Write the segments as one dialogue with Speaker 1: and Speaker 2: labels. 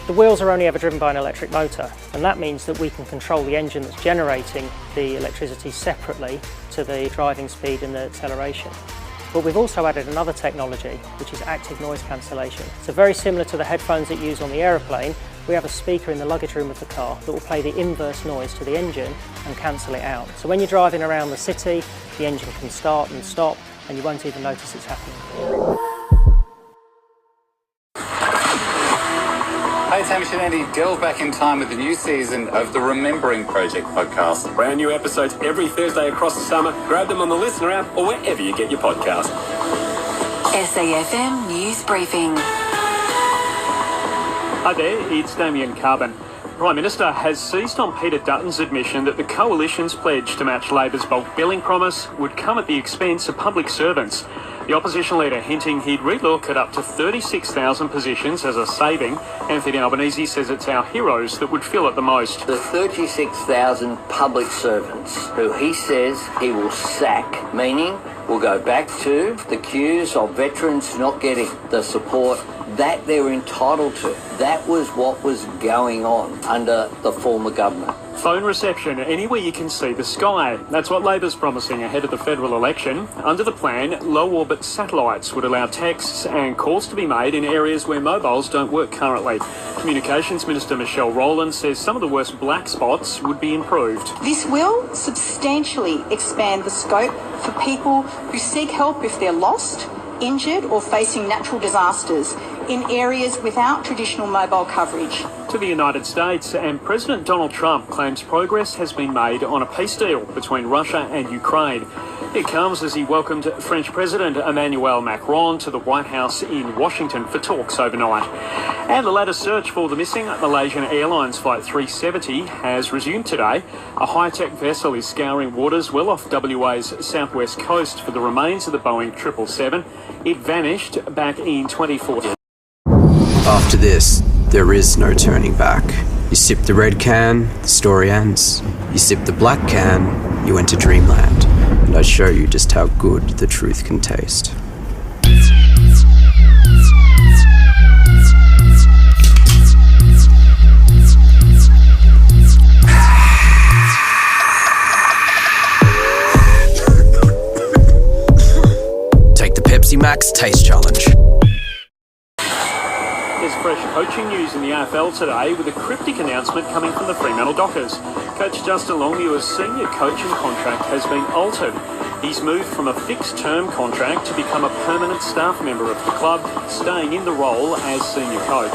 Speaker 1: The wheels are only ever driven by an electric motor, and that means that we can control the engine that's generating the electricity separately to the driving speed and the acceleration. But we've also added another technology, which is active noise cancellation. So very similar to the headphones that you use on the aeroplane, we have a speaker in the luggage room of the car that will play the inverse noise to the engine and cancel it out. So when you're driving around the city, the engine can start and stop, and you won't even notice it's happening.
Speaker 2: Hey, Hamish and Andy, delve back in time with the new season of the Remembering Project podcast.
Speaker 3: Brand new episodes every Thursday across the summer. Grab them on the Listener app or wherever you get your podcast.
Speaker 4: SAFM News Briefing.
Speaker 5: Hi there, it's Damien, Carven. Prime Minister has seized on Peter Dutton's admission that the Coalition's pledge to match Labor's bulk billing promise would come at the expense of public servants. The opposition leader hinting he'd relook at up to 36,000 positions as a saving. Anthony Albanese says it's our heroes that would feel it the most.
Speaker 6: The 36,000 public servants who he says he will sack, meaning we'll go back to the queues of veterans not getting the support that they were entitled to. That was what was going on under the former government.
Speaker 5: Phone reception anywhere you can see the sky. That's what Labor's promising ahead of the federal election. Under the plan, low-orbit satellites would allow texts and calls to be made in areas where mobiles don't work currently. Communications Minister Michelle Rowland says some of the worst black spots would be improved.
Speaker 7: This will substantially expand the scope for people who seek help if they're lost, injured or facing natural disasters in areas without traditional mobile coverage.
Speaker 5: To the United States, and President Donald Trump claims progress has been made on a peace deal between Russia and Ukraine. It comes as he welcomed French President Emmanuel Macron to the White House in Washington for talks overnight. And the latest search for the missing Malaysian Airlines Flight 370 has resumed today. A high-tech vessel is scouring waters well off WA's southwest coast for the remains of the Boeing 777. It vanished back in 2014.
Speaker 8: After this, there is no turning back. You sip the red can, the story ends. You sip the black can, you enter dreamland. And I show you just how good the truth can taste. Take the Pepsi Max Taste Challenge.
Speaker 5: There's fresh coaching news in the AFL today with a cryptic announcement coming from the Fremantle Dockers. Coach Justin Longmuir's senior coaching contract has been altered. He's moved from a fixed-term contract to become a permanent staff member of the club, staying in the role as senior coach.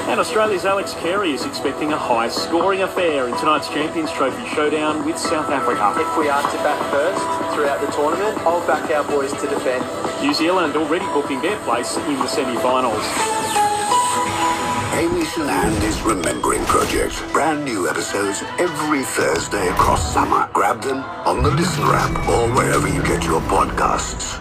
Speaker 5: And Australia's Alex Carey is expecting a high-scoring affair in tonight's Champions Trophy showdown with South Africa.
Speaker 9: If we are to bat first throughout the tournament, I'll back our boys to defend.
Speaker 5: New Zealand already booking their place in the semi-finals.
Speaker 10: Hamish and Andy's Remembering Project. Brand new episodes every Thursday across summer. Grab them on the Listener app or wherever you get your podcasts.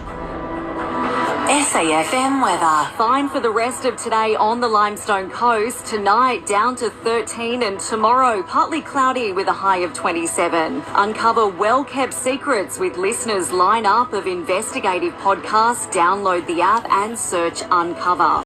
Speaker 4: SAFM weather. Fine for the rest of today on the Limestone coast. Tonight down to 13 and tomorrow partly cloudy with a high of 27. Uncover well-kept secrets with Listener's lineup of investigative podcasts. Download the app and search Uncover.